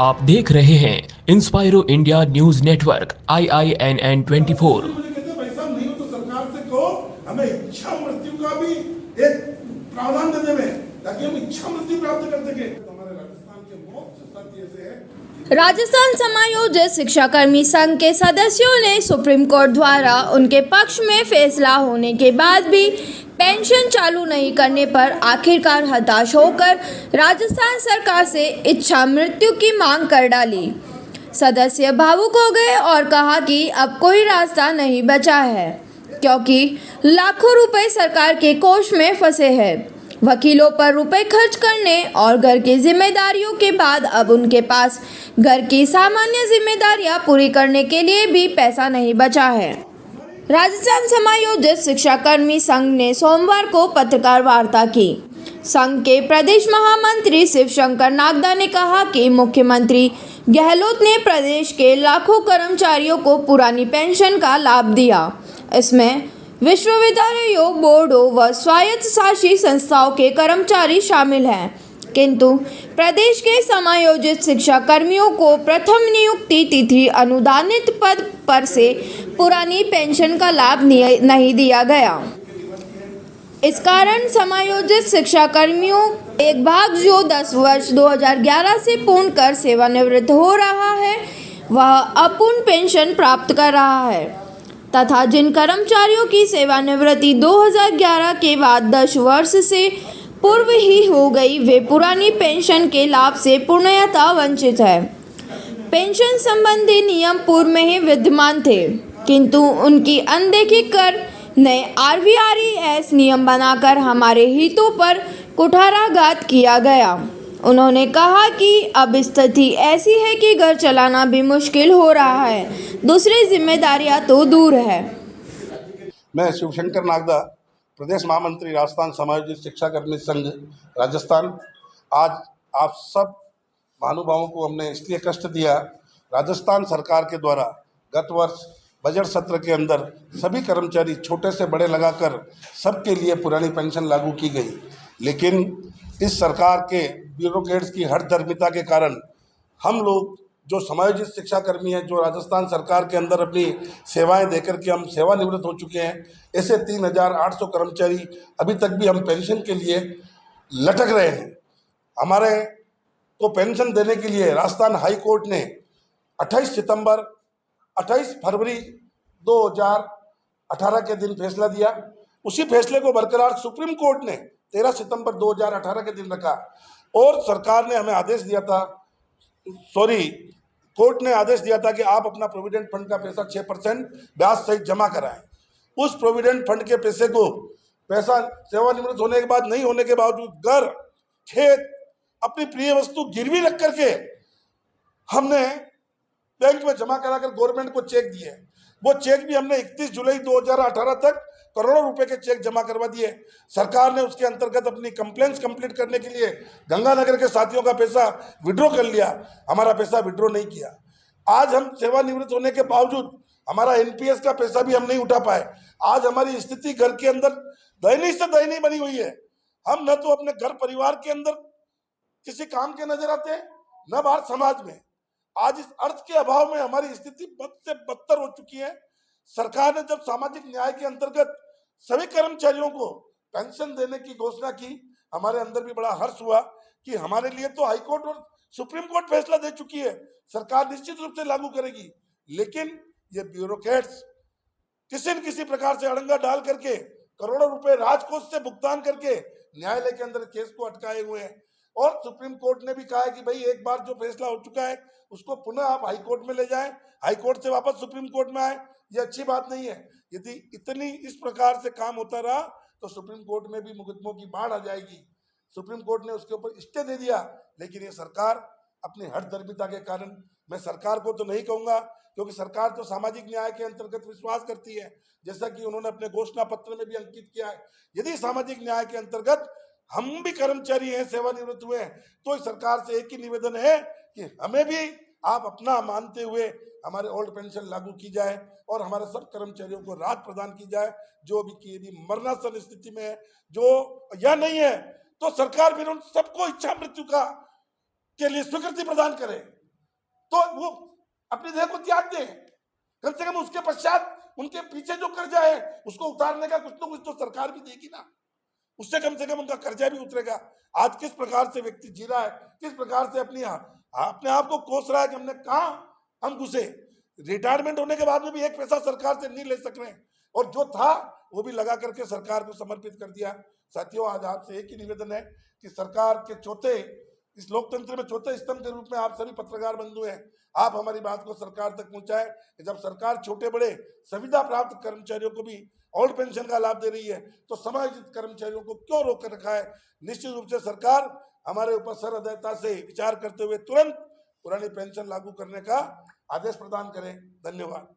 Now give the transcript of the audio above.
आप देख रहे हैं इंस्पायरो इंडिया न्यूज नेटवर्क IINN 24। मुझे कहते पैसा नहीं हो तो सरकार से कहो हमें इच्छा मृत्यु का भी एक प्रावधान दे देवे ताकि हम इच्छा मृत्यु प्राप्त कर सके। हमारे राजस्थान के बहुत से साथी ऐसे हैं। राजस्थान समायोजित शिक्षाकर्मी संघ के सदस्यों ने सुप्रीम कोर्ट द्वारा उनके पक्ष में फैसला होने के बाद भी पेंशन चालू नहीं करने पर आखिरकार हताश होकर राजस्थान सरकार से इच्छा मृत्यु की मांग कर डाली। सदस्य भावुक हो गए और कहा कि अब कोई रास्ता नहीं बचा है क्योंकि लाखों रुपए सरकार के कोष में फंसे हैं। वकीलों पर रुपए खर्च करने और घर की जिम्मेदारियों के बाद अब उनके पास घर की सामान्य जिम्मेदारियां पूरी करने के लिए भी पैसा नहीं बचा है। राजस्थान समायोजित शिक्षाकर्मी संघ ने सोमवार को पत्रकार वार्ता की। संघ के प्रदेश महामंत्री शिवशंकर नागदा ने कहा कि मुख्यमंत्री गहलोत ने प्रदेश के लाखों कर्मचारियों को पुरानी पेंशन का लाभ दिया। इसमें विश्वविद्यालयों, बोर्डों व स्वायत्त शासी संस्थाओं के कर्मचारी शामिल हैं, किंतु प्रदेश के समायोजित शिक्षा कर्मियों को प्रथम नियुक्ति तिथि अनुदानित पद पर से पुरानी पेंशन का लाभ नहीं दिया गया। इस कारण समायोजित शिक्षा कर्मियों एक भाग जो 10 वर्ष 2011 से पूर्ण कर सेवानिवृत्त हो रहा है वह अपूर्ण पेंशन प्राप्त कर रहा है तथा जिन कर्मचारियों की सेवानिवृत्ति 2011 के बाद 10 वर्ष से पूर्व ही हो गई वे पुरानी पेंशन के लाभ से पूर्णतः वंचित है। पेंशन संबंधी नियम पूर्व में ही विद्यमान थे किंतु उनकी अनदेखी कर नए RVRES नियम बनाकर हमारे हितों पर कुठाराघात किया गया। उन्होंने कहा कि अब स्थिति ऐसी है कि घर चलाना भी मुश्किल हो रहा है, दूसरी जिम्मेदारियां तो दूर है। मैं शिवशंकर नागदा, प्रदेश महामंत्री राजस्थान समायोजित शिक्षाकर्मी संघ राजस्थान। आज आप सब महानुभावों को हमने इसलिए कष्ट दिया, राजस्थान सरकार के द्वारा गत वर्ष बजट सत्र के अंदर सभी कर्मचारी छोटे से बड़े लगाकर सबके लिए पुरानी पेंशन लागू की गई, लेकिन इस सरकार के ब्यूरोक्रेट्स की हठधर्मिता के कारण हम लोग जो समायोजित शिक्षाकर्मी हैं, जो राजस्थान सरकार के अंदर अपनी सेवाएं देकर के हम सेवानिवृत्त हो चुके हैं, ऐसे 3800 कर्मचारी अभी तक भी हम पेंशन के लिए लटक रहे हैं। हमारे को पेंशन देने के लिए राजस्थान हाई कोर्ट ने 28 फरवरी 2018 के दिन फैसला दिया। उसी फैसले को बरकरार सुप्रीम कोर्ट ने 13 सितंबर 2018 के दिन रखा और सरकार ने हमें आदेश दिया था, कोर्ट ने आदेश दिया था कि आप अपना प्रोविडेंट फंड का पैसा 6% ब्याज सहित जमा कराएं। उस प्रोविडेंट फंड के पैसा सेवानिवृत्त होने के बाद नहीं होने के बावजूद घर, खेत, अपनी प्रिय वस्तु गिरवी रख करके हमने बैंक में जमा कराकर गवर्नमेंट को चेक दिए। वो चेक भी हमने 31 जुलाई 2018 तक करोड़ों रुपए के चेक जमा करवा दिए। सरकार ने उसके अंतर्गत अपनी कंप्लेंट्स कंप्लीट करने के लिए गंगानगर के साथियों का पैसा विड्रॉ कर लिया, हमारा पैसा विड्रॉ नहीं किया। आज हम सेवानिवृत्त होने के बावजूद हमारा NPS का पैसा भी हम नहीं उठा पाए। आज हमारी स्थिति घर के अंदर दयनीय से दयनीय बनी हुई है। हम न तो अपने घर परिवार के अंदर किसी काम के नजर आते हैं, न बाहर समाज में। आज इस अर्थ के अभाव में हमारी स्थिति बद से बदतर हो चुकी है। सरकार ने जब सामाजिक न्याय के अंतर्गत सभी कर्मचारियों को पेंशन देने की घोषणा की, हमारे अंदर भी बड़ा हर्ष हुआ कि हमारे लिए तो हाईकोर्ट और सुप्रीम कोर्ट फैसला दे चुकी है, सरकार निश्चित रूप से लागू करेगी। लेकिन ये ब्यूरोक्रेट्स किसी न किसी प्रकार से अड़ंगा डाल करके करोड़ों रुपए राजकोष से भुगतान करके न्यायालय के अंदर केस को अटकाए हुए हैं। और सुप्रीम कोर्ट ने भी कहा है कि भाई एक बार जो फैसला हो चुका है उसको पुनः आप हाई कोर्ट में ले जाएं, हाई कोर्ट से वापस सुप्रीम कोर्ट में आए। ये अच्छी बात नहीं है। यदि इतनी इस प्रकार से काम होता रहा तो सुप्रीम कोर्ट में भी मुकदमों की बाढ़ आ जाएगी। सुप्रीम कोर्ट ने उसके ऊपर स्टे दे दिया, लेकिन ये सरकार अपनी हठधर्मिता के कारण, मैं सरकार को तो नहीं कहूंगा क्योंकि सरकार तो सामाजिक न्याय के अंतर्गत विश्वास करती है, जैसा कि उन्होंने अपने घोषणा पत्र में भी अंकित किया है। यदि सामाजिक न्याय के अंतर्गत हम भी कर्मचारी हैं, सेवानिवृत्त हुए हैं, तो सरकार से एक ही निवेदन है कि हमें भी आप अपना मानते हुए हमारे ओल्ड पेंशन लागू की जाए और हमारे सब कर्मचारियों को राहत प्रदान की जाए। जो भी यदि मरणासन स्थिति में है जो या नहीं है तो सरकार फिर उन सबको इच्छा मृत्यु का के लिए स्वीकृति प्रदान करे। तो वो अपनी देह को त्याग दें, कम से कम उसके पश्चात उनके पीछे जो कर्जा है उसको उतारने का कुछ तो सरकार भी देगी ना, उससे कम से कम उनका कर्जा भी उतरेगा। आज किस प्रकार से व्यक्ति जी रहा है, किस प्रकार से अपने आप को कोस रहा है कि हमने कहा हम घुसे, रिटायरमेंट होने के बाद में भी एक पैसा सरकार से नहीं ले सक रहे, और जो था वो भी लगा करके सरकार को समर्पित कर दिया। साथियों, आज आपसे एक ही निवेदन है कि सरकार के इस लोकतंत्र में चौथे स्तंभ के रूप में आप सभी पत्रकार बंधु हैं, आप हमारी बात को सरकार तक पहुंचाएं कि जब सरकार छोटे बड़े संविदा प्राप्त कर्मचारियों को भी ओल्ड पेंशन का लाभ दे रही है तो समायोजित कर्मचारियों को क्यों रोक कर रखा है। निश्चित रूप से सरकार हमारे ऊपर सहृदयता से विचार करते हुए तुरंत पुरानी पेंशन लागू करने का आदेश प्रदान करें। धन्यवाद।